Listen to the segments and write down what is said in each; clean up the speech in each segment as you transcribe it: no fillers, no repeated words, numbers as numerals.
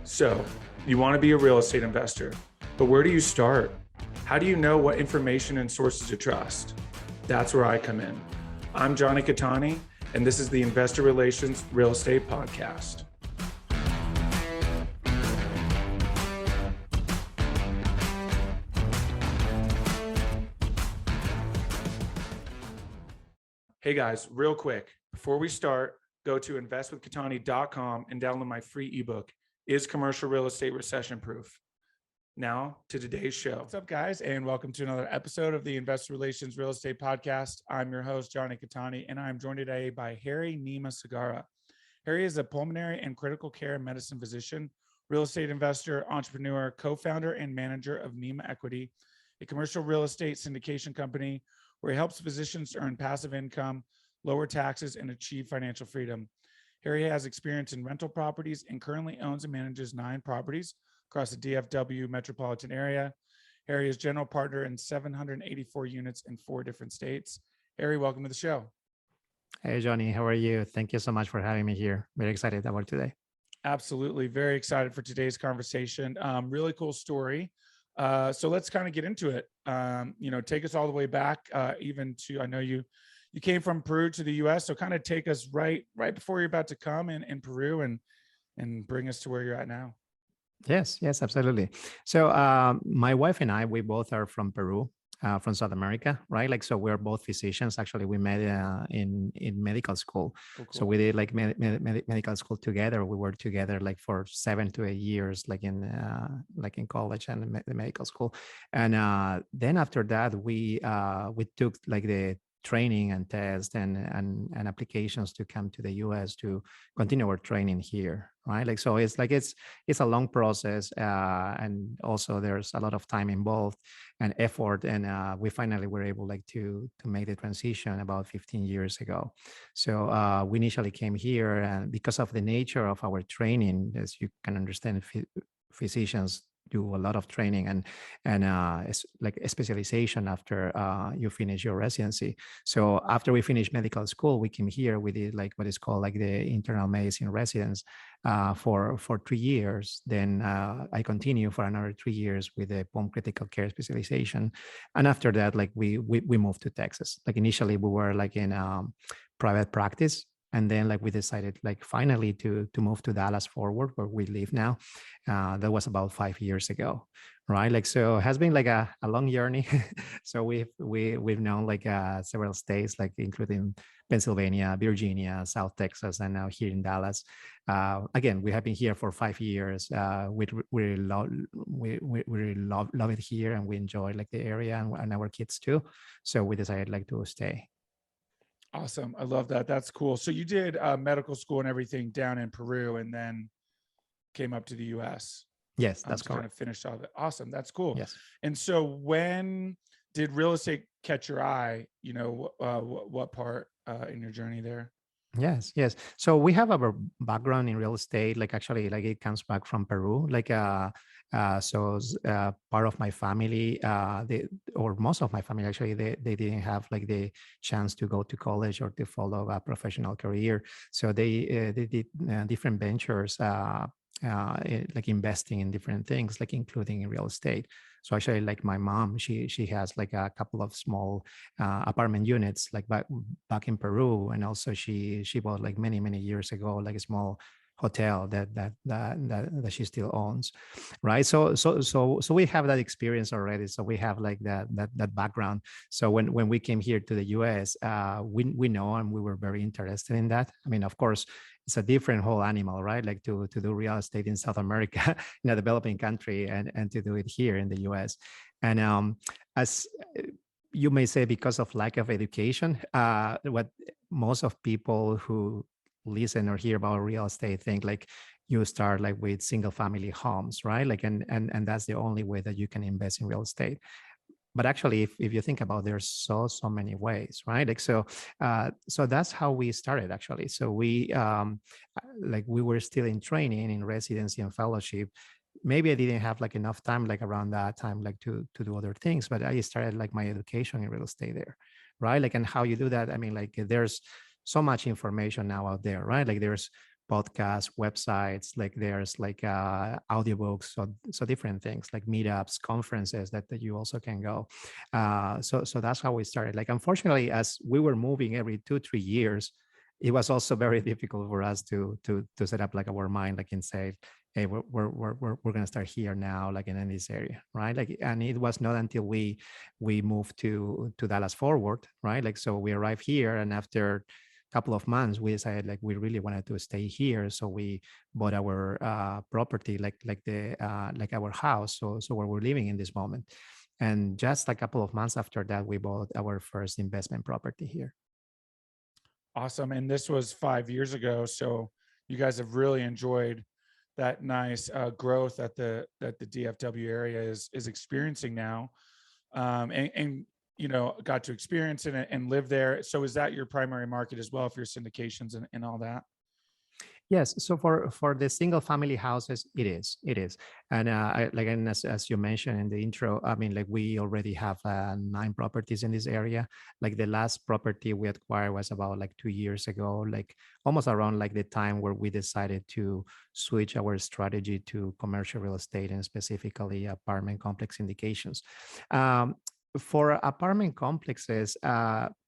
So, you want to be a real estate investor, but where do you start? How do you know what information and sources to trust? That's where I come in. I'm Jonny Cattani, and this is the Investor Relations Real Estate Podcast. Hey guys, real quick, before we start, go to investwithcattani.com and download my free ebook, Is Commercial Real Estate Recession Proof? Now to today's show. What's up, guys, and welcome to another episode of the Investor Relations Real Estate Podcast. I'm your host, Jonny Cattani, and I'm joined today by Harry Nima Zegarra. Harry is a pulmonary and critical care medicine physician, real estate investor, entrepreneur, co-founder, and manager of Nima Equity, a commercial real estate syndication company where he helps physicians to earn passive income, lower taxes, and achieve financial freedom. Harry has experience in rental properties and currently owns and manages 9 properties across the DFW metropolitan area. Harry is general partner in 784 units in 4 different states. Harry, welcome to the show. Hey, Jonny, how are you? Thank you so much for having me here. Very excited about today. Absolutely. Very excited for today's conversation. Really cool story. So let's kind of get into it. Take us all the way back, even to, I know you came from Peru to the US. So kind of take us right before you're about to come in Peru and bring us to where you're at now. Yes, absolutely. So my wife and I, we both are from Peru, from South America, right? Like, so we're both physicians. Actually, we met in medical school. Oh, cool. So we did like medical school together. We were together like for 7 to 8 years, like in college and the medical school. And then after that, we took like the training and tests and applications to come to the US to continue our training here, right? Like, so it's a long process, and also there's a lot of time involved and effort, and we finally were able like to make the transition about 15 years ago. So we initially came here, and because of the nature of our training, as you can understand, physicians do a lot of training and it's like a specialization after you finish your residency. So after we finished medical school, we came here. We did like what is called like the internal medicine residence for 3 years. Then I continue for another 3 years with the pulmonary critical care specialization. And after that, like we moved to Texas. Like initially we were like in private practice. And then like we decided like finally to move to Dallas Fort Worth, where we live now. That was about 5 years ago, right? Like, so it has been like a long journey. So we've known like several states, like including Pennsylvania, Virginia, South Texas, and now here in Dallas. Again, we have been here for 5 years. We really love it here, and we enjoy like the area and our kids too. So we decided like to stay. Awesome. I love that. That's cool. So you did medical school and everything down in Peru and then came up to the US. Yes, that's correct. Kind of finished all of it. Awesome. That's cool. Yes. And so when did real estate catch your eye? You know, what part in your journey there? Yes. So we have our background in real estate, like actually like it comes back from Peru. Like part of my family, or most of my family actually, they didn't have like the chance to go to college or to follow a professional career. So they did different ventures, like investing in different things, like including in real estate. So actually, like my mom, she has like a couple of small apartment units, like back in Peru, and also she bought like many years ago like a small hotel that she still owns, right? So we have that experience already. So we have like that background. So when we came here to the US, we know, and we were very interested in that. I mean, of course, it's a different whole animal, right? Like to do real estate in South America, in a developing country, and to do it here in the US. And as you may say, because of lack of education, what most of people who listen or hear about real estate think like you start like with single family homes, right? Like, and that's the only way that you can invest in real estate. But actually, if you think about it, there's so many ways, right? Like, so that's how we started actually. So we were still in training, in residency and fellowship. Maybe I didn't have like enough time, like around that time, like to do other things, but I started like my education in real estate there, right? Like, and how you do that, I mean, like there's so much information now out there, right? Like there's podcasts, websites, like there's like audiobooks, so different things like meetups, conferences that you also can go. So that's how we started. Like, unfortunately, as we were moving every 2-3 years, it was also very difficult for us to set up like our mind, like, and say, hey, we're going to start here now, like in this area, right? Like, and it was not until we moved to Dallas Forward, right? Like, so we arrived here, and after couple of months we decided like we really wanted to stay here, so we bought our property, like our house, so where we're living in this moment. And just a couple of months after that, we bought our first investment property here. Awesome. And this was 5 years ago, so you guys have really enjoyed that nice growth that the DFW area is experiencing now, and you know, got to experience it and live there. So is that your primary market as well for your syndications and all that? Yes. So for the single family houses, it is. And like, and as you mentioned in the intro, I mean, like, we already have 9 properties in this area. Like, the last property we acquired was about like 2 years ago, like almost around like the time where we decided to switch our strategy to commercial real estate, and specifically apartment complex syndications. For apartment complexes,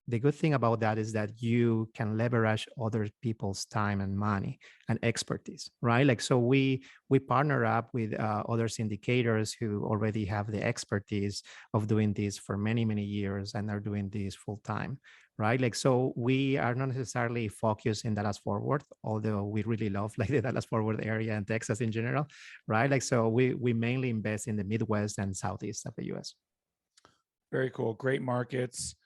the good thing about that is that you can leverage other people's time and money and expertise, right? Like, so we partner up with other syndicators who already have the expertise of doing this for many, many years and are doing this full time, right? Like, so we are not necessarily focused in Dallas Fort Worth, although we really love like the Dallas Fort Worth area and Texas in general, right? Like, so we mainly invest in the Midwest and Southeast of the US. Very cool. Great markets.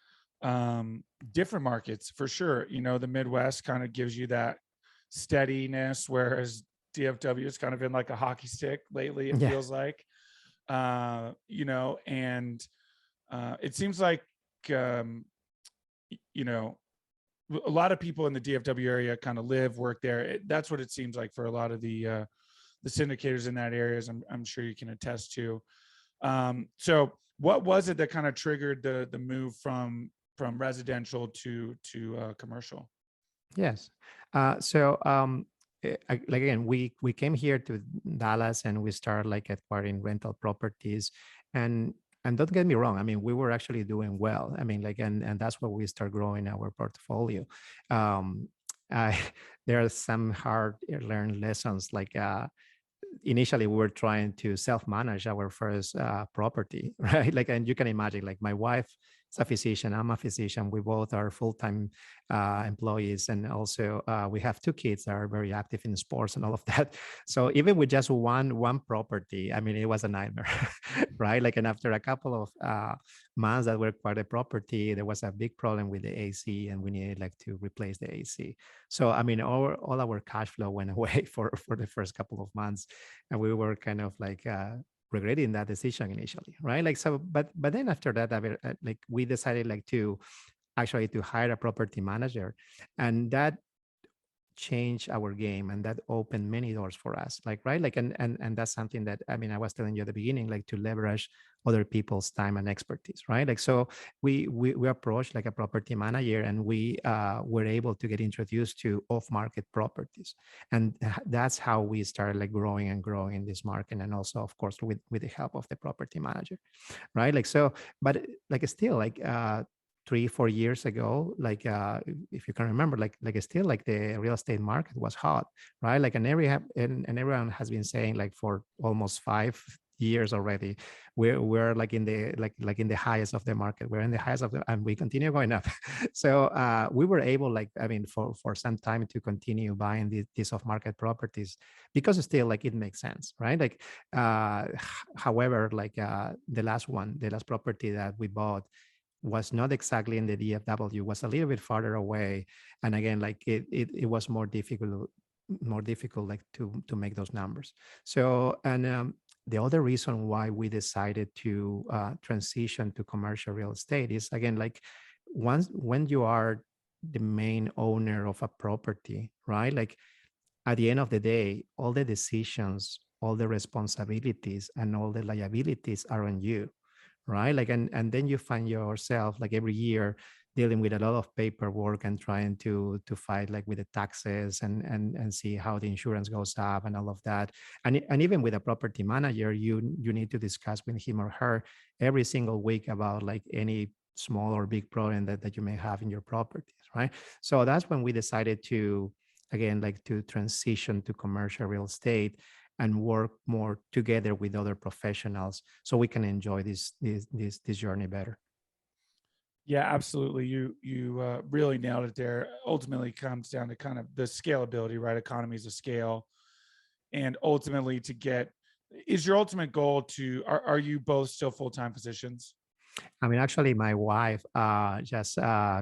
Different markets for sure. You know, the Midwest kind of gives you that steadiness, whereas DFW is kind of in like a hockey stick lately, it feels like. You know, and it seems like, you know, a lot of people in the DFW area kind of live, work there. That's what it seems like for a lot of the syndicators in that area, as I'm sure you can attest to. So what was it that kind of triggered the move from residential to commercial? Yes. Like, again, we came here to Dallas, and we started like acquiring rental properties, and don't get me wrong, I mean, we were actually doing well. I mean, like, and that's where we start growing our portfolio. I, there are some hard learned lessons, like initially we were trying to self-manage our first property, right? Like, and you can imagine, like, my wife is a physician, I'm a physician, we both are full-time employees, and also we have 2 kids that are very active in sports and all of that. So even with just one property, I mean, it was a nightmare, right? Like, and after a couple of months that we acquired the property, there was a big problem with the AC, and we needed like to replace the AC. So I mean, all our cash flow went away for the first couple of months, and we were kind of like regretting that decision initially, right? Like, so, but then after that, like, we decided like to actually to hire a property manager, and that changed our game, and that opened many doors for us, like, right? Like, and that's something that, I mean, I was telling you at the beginning, like, to leverage other people's time and expertise, right? Like, so we approached like a property manager, and we were able to get introduced to off-market properties, and that's how we started like growing in this market, and also, of course, with the help of the property manager, right? Like, so, but like, still, like 3-4 years ago, like if you can remember, like still, like, the real estate market was hot, right? Like, and everyone has been saying, like, for almost 5 years already, we're like in the like in the highest of the market, we're in the highest of the, and we continue going up. So we were able, like, I mean, for some time to continue buying these off market properties, because still, like, it makes sense, right? Like however, like the last property that we bought was not exactly in the DFW, was a little bit farther away, and again, like, it was more difficult like to make those numbers. So, and the other reason why we decided to transition to commercial real estate is, again, like, when you are the main owner of a property, right? Like, at the end of the day, all the decisions, all the responsibilities, and all the liabilities are on you, right? Like, and then you find yourself, like, every year dealing with a lot of paperwork and trying to fight like with the taxes and see how the insurance goes up and all of that. And even with a property manager, you need to discuss with him or her every single week about like any small or big problem that you may have in your properties, right? So that's when we decided to, again, like to transition to commercial real estate and work more together with other professionals so we can enjoy this journey better. Yeah, absolutely. You really nailed it there. Ultimately, it comes down to kind of the scalability, right? Economies of scale, and ultimately to get. Is your ultimate goal to? Are you both still full-time positions? I mean, actually, my wife just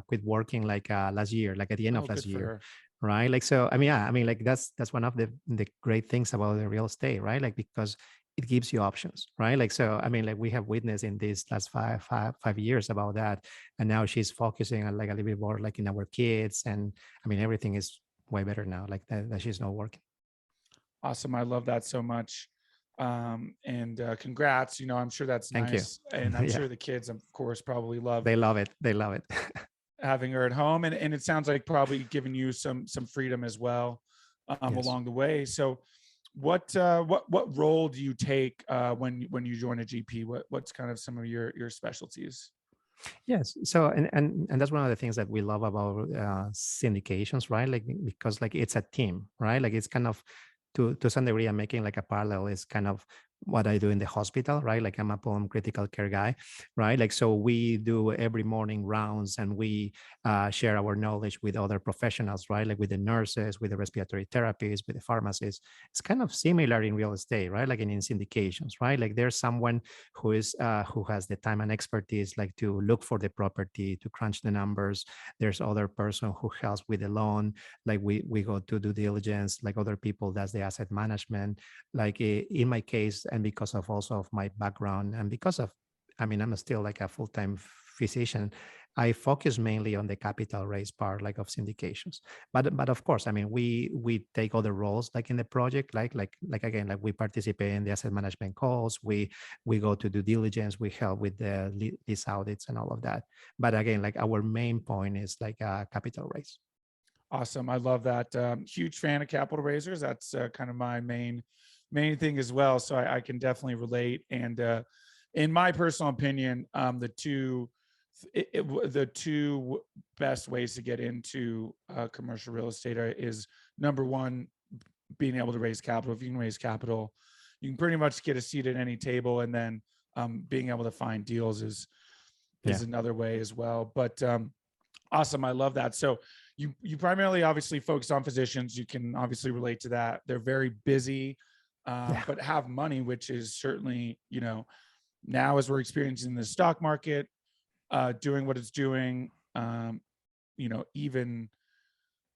quit working like last year, like at the end Oh, of last good for year, her. right? Like, so, I mean, yeah, I mean, like that's one of the great things about the real estate, right? Like, because it gives you options, right? Like, so, I mean, like we have witnessed in these last five years about that, and now she's focusing on like a little bit more like in our kids, and I mean, everything is way better now, like that she's not working. Awesome. I love that so much. And congrats. I'm sure that's Thank you. nice. And I'm Yeah, sure the kids, of course, probably love they love it. They love it. having her at home. And it sounds like probably giving you some freedom as well Yes. along the way. So what role do you take when you join a GP? What's kind of some of your specialties? Yes. So, and that's one of the things that we love about syndications, right? Like because like it's a team, right? Like it's kind of to some degree, I'm making like a parallel. Is kind of what I do in the hospital, right? Like I'm a pulm critical care guy, right? Like so we do every morning rounds and we share our knowledge with other professionals, right? Like with the nurses, with the respiratory therapists, with the pharmacists. It's kind of similar in real estate, right? Like in syndications, right? Like there's someone who has the time and expertise like to look for the property, to crunch the numbers. There's other person who helps with the loan, like we go to due diligence, like other people does the asset management. Like in my case, and because of also of my background and because of, I mean, I'm still like a full-time physician, I focus mainly on the capital raise part, like of syndications. But of course, I mean, we take other roles like in the project, like again, like we participate in the asset management calls, we go to due diligence, we help with the lease audits and all of that. But again, like our main point is like a capital raise. Awesome. I love that. Huge fan of capital raisers. That's kind of my main thing as well. So I can definitely relate. And in my personal opinion, the two best ways to get into commercial real estate is number one, being able to raise capital. If you can raise capital, you can pretty much get a seat at any table, and then being able to find deals is Yeah, another way as well. But awesome, I love that. So you primarily obviously focus on physicians. You can obviously relate to that. They're very busy, yeah, but have money, which is certainly now as we're experiencing the stock market doing what it's doing, even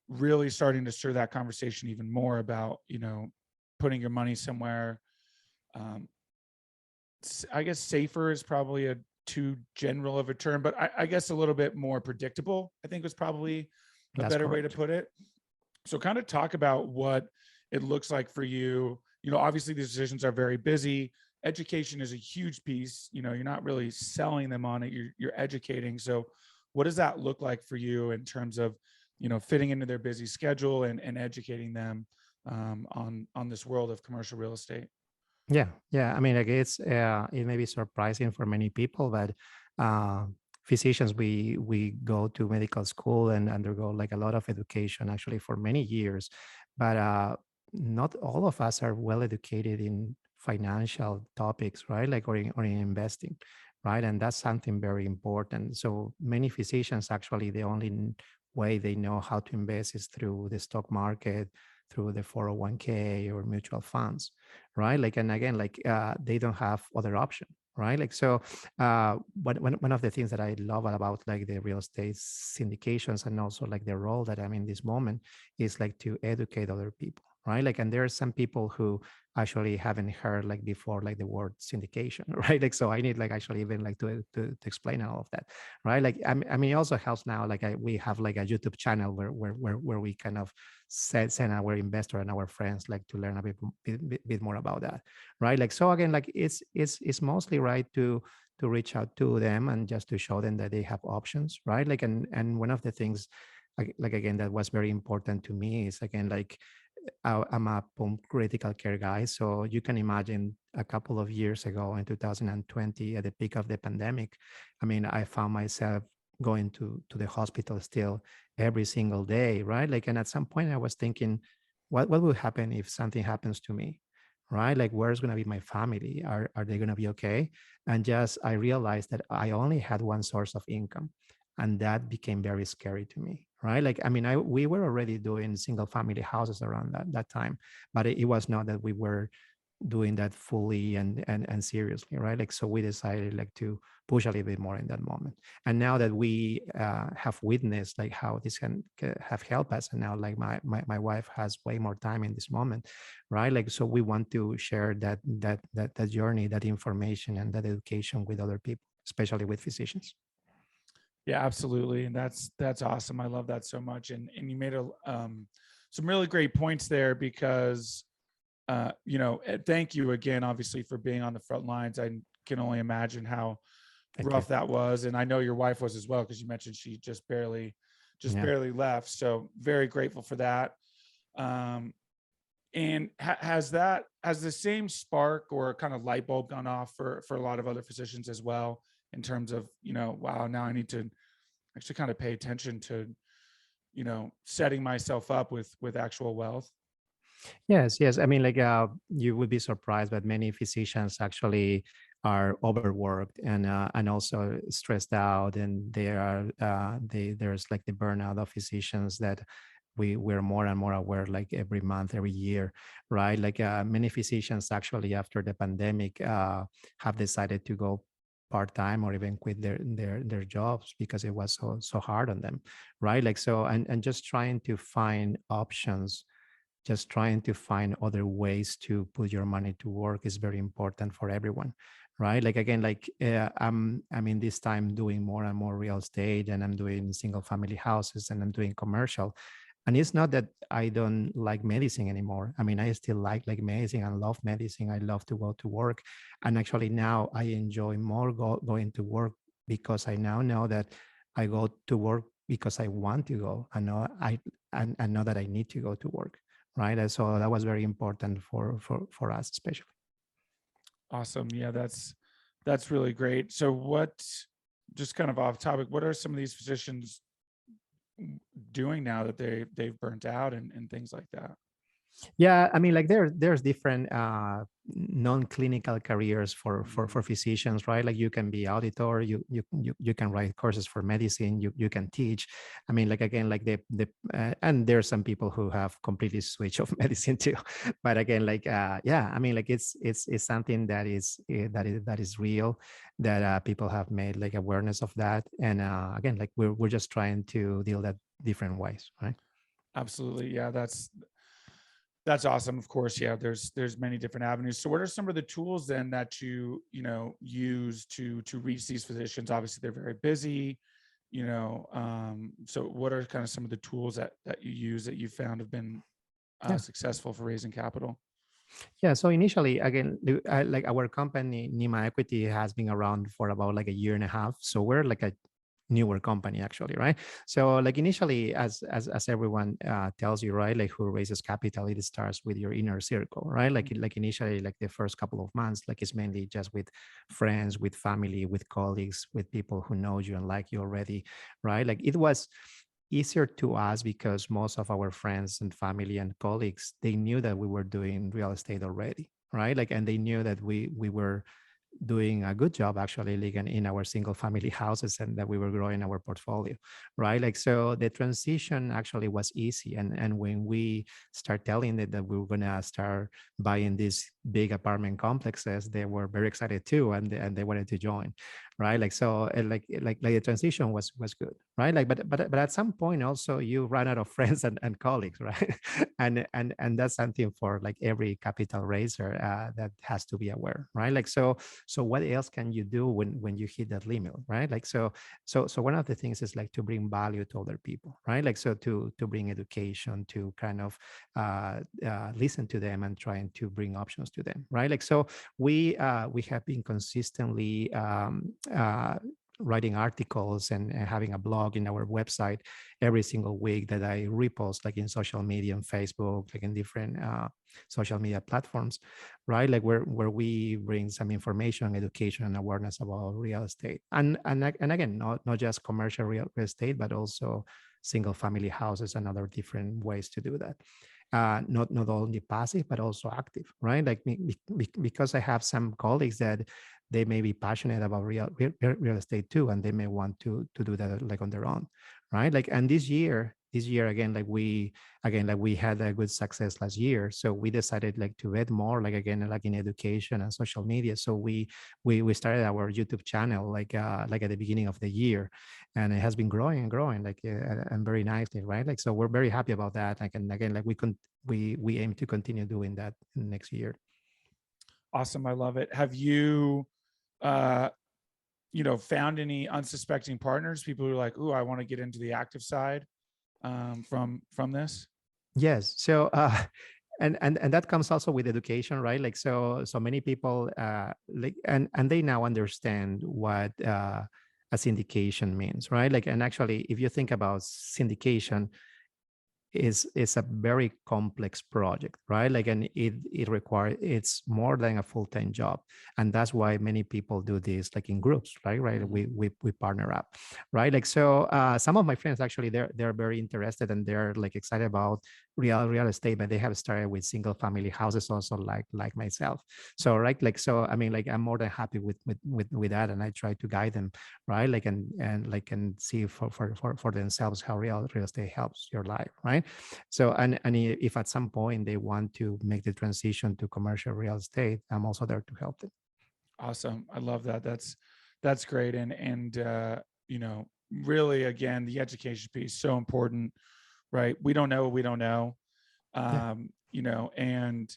really starting to stir that conversation even more about putting your money somewhere. um, I guess safer is probably a too general of a term, but I guess a little bit more predictable, I think was probably a that's better way to correct. put it. So kind of talk about what it looks like for you. Obviously these decisions are very busy. Education is a huge piece. You're not really selling them on it. You're educating. So what does that look like for you in terms of, fitting into their busy schedule and educating them on this world of commercial real estate? Yeah, yeah. I mean, like it may be surprising for many people, but uh, physicians we go to medical school and undergo like a lot of education actually for many years, but not all of us are well educated in financial topics, right? Like or in investing, right? And that's something very important. So many physicians actually the only way they know how to invest is through the stock market, through the 401k or mutual funds, right? Like, and again, like they don't have other option, right? Like, so one of the things that I love about like the real estate syndications and also like the role that I'm in this moment is like to educate other people, right? Like, and there are some people who actually haven't heard like before like the word syndication, right? Like, so I need like actually even like to explain all of that, right? Like, I mean, it also helps now. Like, we have like a YouTube channel where we kind of send our investor and our friends like to learn a bit more about that, right? Like, so again, like it's mostly right to to reach out to them and just to show them that they have options, right? Like, and one of the things, like again, that was very important to me is again, like I'm a pump critical care guy. So you can imagine a couple of years ago in 2020, at the peak of the pandemic, I mean, I found myself going to the hospital still every single day, right? Like, and at some point I was thinking, what will happen if something happens to me, right? Like, where's going to be my family? Are they going to be okay? And just, I realized that I only had one source of income. And that became very scary to me, right? Like, I mean, we were already doing single family houses around that time, but it was not that we were doing that fully and seriously, right? Like, so we decided like to push a little bit more in that moment. And now that we have witnessed like how this can have helped us, and now like my wife has way more time in this moment, right? Like, so we want to share that journey, that information, and that education with other people, especially with physicians. Yeah, absolutely. And that's awesome. I love that so much. And you made some really great points there because, thank you again, obviously, for being on the front lines. I can only imagine how rough that was. And I know your wife was as well, because you mentioned she just barely left. So very grateful for that. And has the same spark or kind of light bulb gone off for a lot of other physicians as well, in terms of, wow, now I need to actually kind of pay attention to, setting myself up with actual wealth? Yes. I mean, like you would be surprised, but many physicians actually are overworked and also stressed out, and there's like the burnout of physicians that we're more and more aware, like every month, every year, right? Like many physicians actually after the pandemic have decided to go part-time or even quit their jobs because it was so hard on them, right? Like, so and just trying to find options, just trying to find other ways to put your money to work is very important for everyone, right? Like, again, like I'm in this time doing more and more real estate, and I'm doing single family houses, and I'm doing commercial. And it's not that I don't like medicine anymore. I mean, I still like medicine and love medicine. I love to go to work. And actually now I enjoy more going to work, because I now know that I go to work because I want to go. I know that I need to go to work, right? And so that was very important for us, especially. Awesome. Yeah, that's really great. So just kind of off topic, what are some of these physicians doing now that they've burnt out and things like that? Yeah, I mean, like there's different non-clinical careers for physicians, right? Like you can be auditor, you can write courses for medicine, you can teach. I mean, like, again, like the and there's some people who have completely switched off medicine too. But again, like yeah, I mean, like it's something that is real, that people have made like awareness of that, and again, like we're just trying to deal that different ways, right? Absolutely. Yeah, that's awesome. Of course, yeah, there's many different avenues. So what are some of the tools then that you use to reach these physicians? Obviously they're very busy, so what are kind of some of the tools that you use that you found have been successful for raising capital? Yeah. So initially, again, like our company, Nima Equity, has been around for about like a year and a half. So we're like a newer company, actually, right? So like initially, as everyone tells you, right, like who raises capital, it starts with your inner circle, right? Like initially, like the first couple of months, like it's mainly just with friends, with family, with colleagues, with people who know you and like you already, right? Like it was easier to us because most of our friends and family and colleagues, they knew that we were doing real estate already, right? Like, and they knew that we were doing a good job, actually, like in our single family houses, and that we were growing our portfolio, right? Like, so the transition actually was easy. And when we start telling them that we were gonna start buying these big apartment complexes, they were very excited too, and they wanted to join, right? Like so, like the transition was good, right? Like, but at some point also you run out of friends and colleagues, right? And that's something for like every capital raiser that has to be aware, right? Like so what else can you do when you hit that limit, right? Like so one of the things is like to bring value to other people, right? Like so to bring education, to kind of listen to them and trying to bring options to them, right? Like so we have been consistently writing articles and having a blog in our website every single week that I repost like in social media and Facebook, like in different social media platforms, right? Like where we bring some information, education, and awareness about real estate, and again, not just commercial real estate, but also single family houses and other different ways to do that. Not only passive but also active, right? Like because I have some colleagues that they may be passionate about real estate too, and they may want to do that like on their own, right? Like, and this year again, like we had a good success last year, so we decided like to bet more, like again, like in education and social media. So we started our YouTube channel like at the beginning of the year, and it has been growing and growing like and very nicely, right? Like so we're very happy about that. Like, and again, like we aim to continue doing that next year. Awesome. I love it. Have you, found any unsuspecting partners, people who are like, "Ooh, I want to get into the active side from this"? Yes. So and that comes also with education, right? Like so many people like and they now understand what a syndication means, right? Like, and actually if you think about syndication, is a very complex project, right? Like, and it requires, it's more than a full-time job, and that's why many people do this like in groups, right? We partner up, right? Like so some of my friends actually, they're very interested and they're like excited about real estate, but they have started with single family houses also, like myself. So right, like so I mean, like I'm more than happy with that, and I try to guide them, right? Like and see for themselves how real estate helps your life, right? So and if at some point they want to make the transition to commercial real estate, I'm also there to help them. Awesome. I love that. That's great. And really, again, the education piece, so important, right? We don't know what we don't know. Yeah. And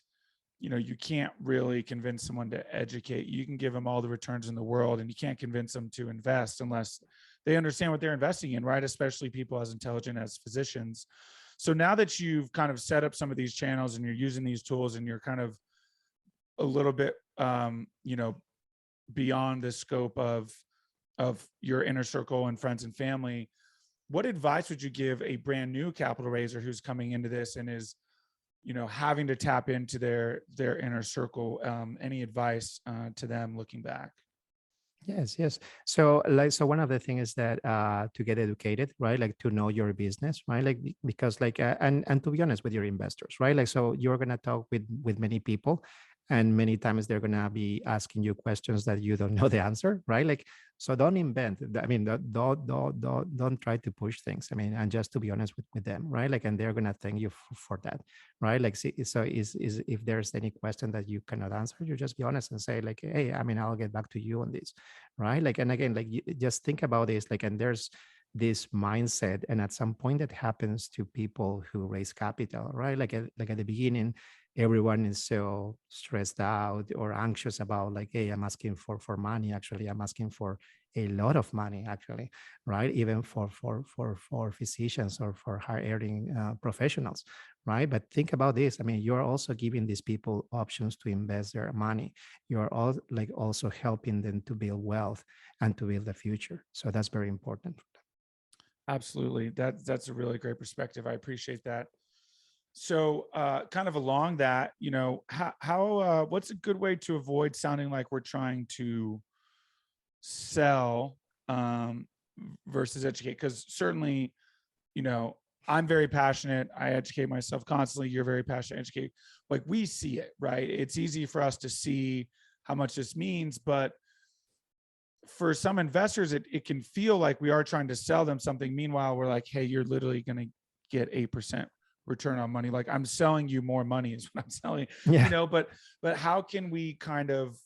you can't really convince someone to educate. You can give them all the returns in the world, and you can't convince them to invest unless they understand what they're investing in, right? Especially people as intelligent as physicians. So now that you've kind of set up some of these channels and you're using these tools and you're kind of a little bit, beyond the scope of your inner circle and friends and family, what advice would you give a brand new capital raiser who's coming into this and is, having to tap into their inner circle? Any advice to them looking back? Yes. So so one of the things is that to get educated, right? Like to know your business, right? Like because like and to be honest with your investors, right? Like so you're gonna talk with many people, and many times they're gonna be asking you questions that you don't know the answer, right? Like so don't invent. I mean, don't try to push things. I mean, and just to be honest with them, right? Like, and they're gonna thank you for that, right? Like so is if there's any question that you cannot answer, you just be honest and say like, hey, I mean, I'll get back to you on this, right? Like, and again, like you just think about this, like, and there's this mindset, and at some point that happens to people who raise capital, right? Like at the beginning, everyone is so stressed out or anxious about like, hey, I'm asking for money. Actually, I'm asking for a lot of money, actually, right? Even for physicians or for high earning professionals, right? But think about this. I mean, you're also giving these people options to invest their money. You're all like also helping them to build wealth and to build a future. So that's very important. Absolutely. That's a really great perspective. I appreciate that. So kind of along that, how what's a good way to avoid sounding like we're trying to sell versus educate? Because certainly, I'm very passionate. I educate myself constantly. You're very passionate, educate. Like we see it, right? It's easy for us to see how much this means, but for some investors, it can feel like we are trying to sell them something. Meanwhile, we're like, hey, you're literally going to get 8% return on money. Like I'm selling you more money is what I'm selling, Yeah. but how can we kind of,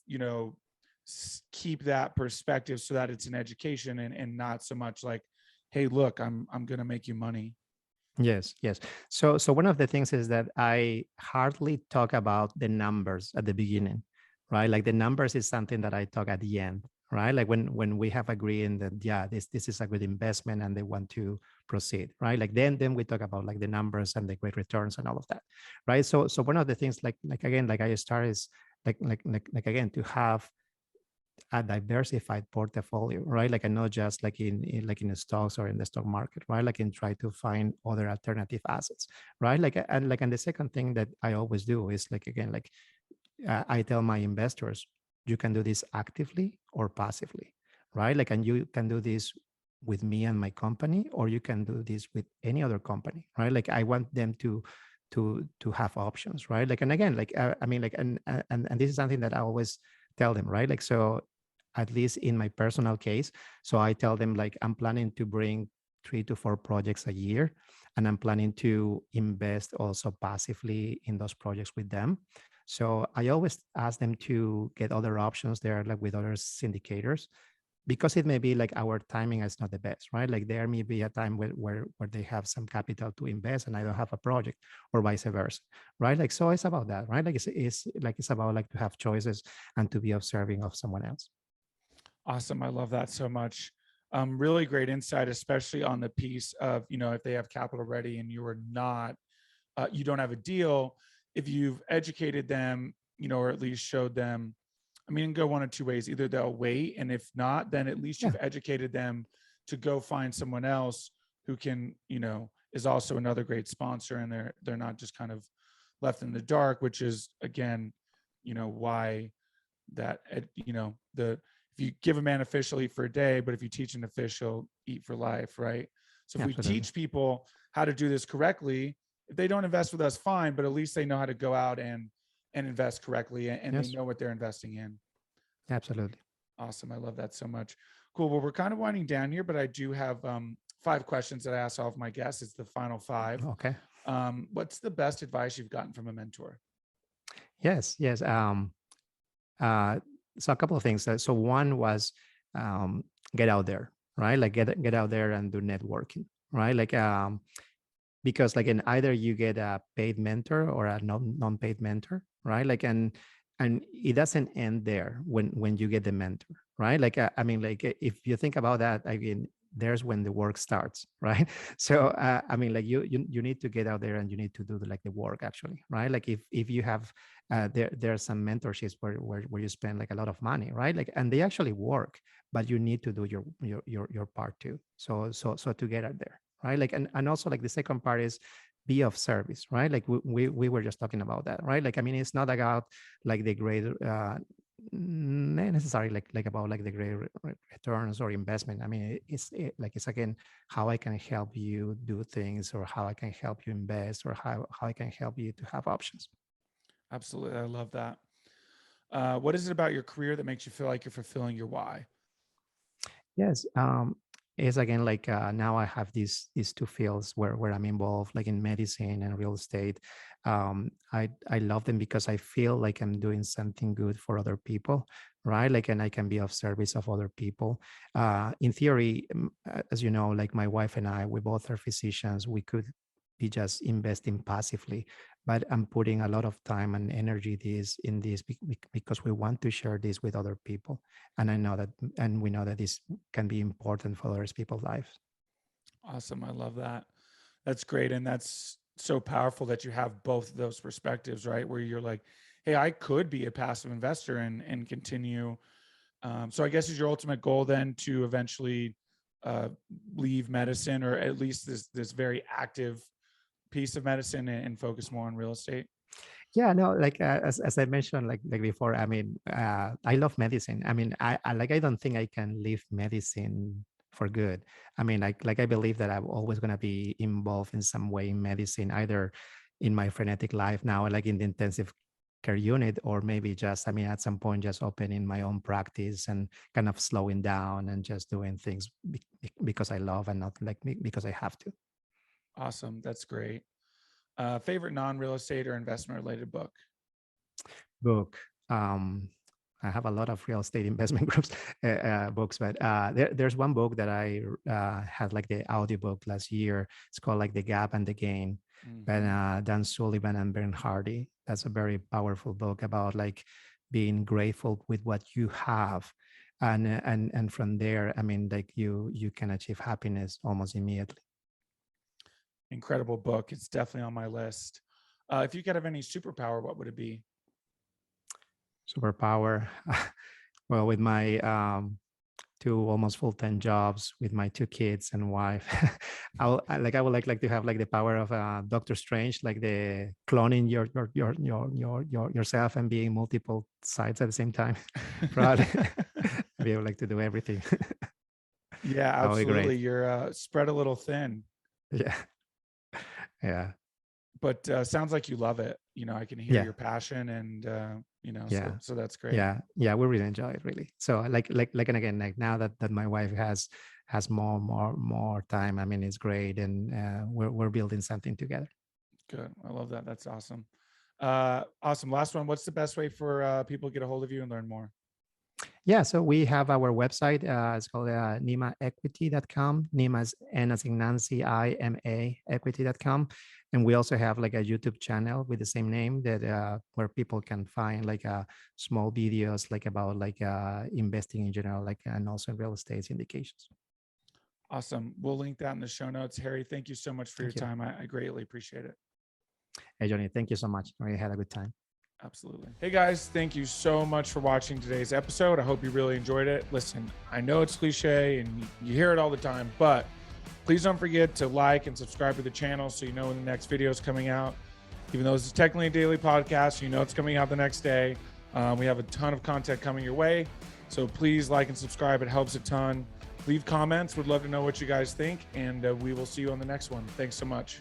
keep that perspective so that it's an education and not so much like, hey, look, I'm going to make you money. Yes, yes. So one of the things is that I hardly talk about the numbers at the beginning, right? Like the numbers is something that I talk at the end, right? Like when we have agreed that yeah, this is a good investment and they want to proceed, right? Like then we talk about like the numbers and the great returns and all of that, right? So one of the things like again like I start is like again to have a diversified portfolio, right? Like I not just like like in the stocks or in the stock market, right? Like and try to find other alternative assets, right? And the second thing that I always do is like again like I tell my investors, you can do this actively or passively, right? Like and you can do this with me and my company, or you can do this with any other company, right? Like I want them to have options, right? Like and again like I mean like and this is something that I always tell them, right? Like so at least in my personal case, so I tell them like I'm planning to bring 3 to 4 projects a year, and I'm planning to invest also passively in those projects with them. So I always ask them to get other options there, like with other syndicators, because it may be like our timing is not the best, right? Like there may be a time where they have some capital to invest and I don't have a project, or vice versa, right? Like so it's about that, right? Like it's about like to have choices and to be observing of someone else. Awesome. I love that so much. Really great insight, especially on the piece of, if they have capital ready and you are not, you don't have a deal, if you've educated them, or at least showed them, I mean, go one of two ways. Either they'll wait, and if not, then at least Yeah, you've educated them to go find someone else who can, is also another great sponsor, and they're not just kind of left in the dark, which is again, why that, the if you give a man a fish, he'll eat for a day, but if you teach an official, eat for life, right? So if we absolutely. teach people how to do this correctly, if they don't invest with us, fine, but at least they know how to go out and invest correctly, and they Yes, know what they're investing in. absolutely. Awesome. I love that so much. Cool. Well, we're kind of winding down here, but I do have 5 questions that I ask all of my guests. It's the final 5. Okay. What's the best advice you've gotten from a mentor? Yes, yes. Uh, so a couple of things. So one was um, get out there, right? Like get out there and do networking, right? Like because like in either you get a paid mentor or a non-paid mentor, right? Like and it doesn't end there when you get the mentor, right? Like I mean like if you think about that, I mean there's when the work starts, right? So I mean like you need to get out there and you need to do like the work actually, right? Like if you have there are some mentorships where you spend like a lot of money, right? Like and they actually work, but you need to do your part too. So to get out there, right? Like and also like the second part is be of service, right? Like we were just talking about that, right? Like I mean it's not about like the great not necessarily like about like the great returns or investment. I mean like it's again how I can help you do things, or how I can help you invest, or how I can help you to have options. Absolutely. I love that. What is it about your career that makes you feel like you're fulfilling your why? Yes. Is again like now I have these 2 fields where I'm involved, like in medicine and real estate. I love them because I feel like I'm doing something good for other people, right? Like and I can be of service of other people. In theory, as you know, like my wife and I, we both are physicians. We could be just investing passively, but I'm putting a lot of time and energy in this because we want to share this with other people, and I know that, and we know that this can be important for other people's lives. Awesome. I love that. That's great. And that's so powerful that you have both of those perspectives, right? Where you're like, hey, I could be a passive investor and continue. So I guess is your ultimate goal then to eventually uh, leave medicine, or at least this very active piece of medicine, and focus more on real estate? Yeah, no, like as I mentioned like before, I mean I love medicine. I mean I don't think I can leave medicine for good. I mean like I believe that I'm always going to be involved in some way in medicine, either in my frenetic life now like in the intensive care unit, or maybe just I mean at some point just opening my own practice and kind of slowing down and just doing things because I love and not like because I have to. Awesome. That's great. Favorite non-real estate or investment related book? Book. um I have a lot of real estate investment groups books, but there's one book that I had like the audiobook last year. It's called like The Gap and the Gain, by Dan Sullivan and Ben Hardy. That's a very powerful book about like being grateful with what you have, and from there, I mean, like you can achieve happiness almost immediately. Incredible book. It's definitely on my list. If you could have any superpower, what would it be? Superpower. Well, with my two almost full-time jobs, with my two kids and wife, I would like to have like the power of Doctor Strange, like the cloning yourself and being multiple sides at the same time. Probably be able like to do everything. Yeah, absolutely. You're spread a little thin. Yeah. Yeah. But sounds like you love it. You know, I can hear your passion, and you know, so that's great. Yeah, we really enjoy it, really. So and again, like now that my wife has more time, I mean, it's great, and we're building something together. Good. I love that. That's awesome. Awesome. Last one. What's the best way for people to get a hold of you and learn more? Yeah, so we have our website. It's called NimaEquity.com. Nima's N as in Nancy, IMA Equity.com. And we also have like a YouTube channel with the same name that where people can find like small videos like about like investing in general, like, and also real estate syndications. Awesome. We'll link that in the show notes. Harry, thank you so much for your time. I greatly appreciate it. Hey, Jonny, thank you so much. I had a good time. Absolutely. Hey guys, thank you so much for watching today's episode. I hope you really enjoyed it. Listen, I know it's cliche and you hear it all the time, but please don't forget to like and subscribe to the channel so you know when the next video is coming out. Even though this is technically a daily podcast, you know it's coming out the next day. We have a ton of content coming your way. So please like and subscribe. It helps a ton. Leave comments. Would love to know what you guys think. And we will see you on the next one. Thanks so much.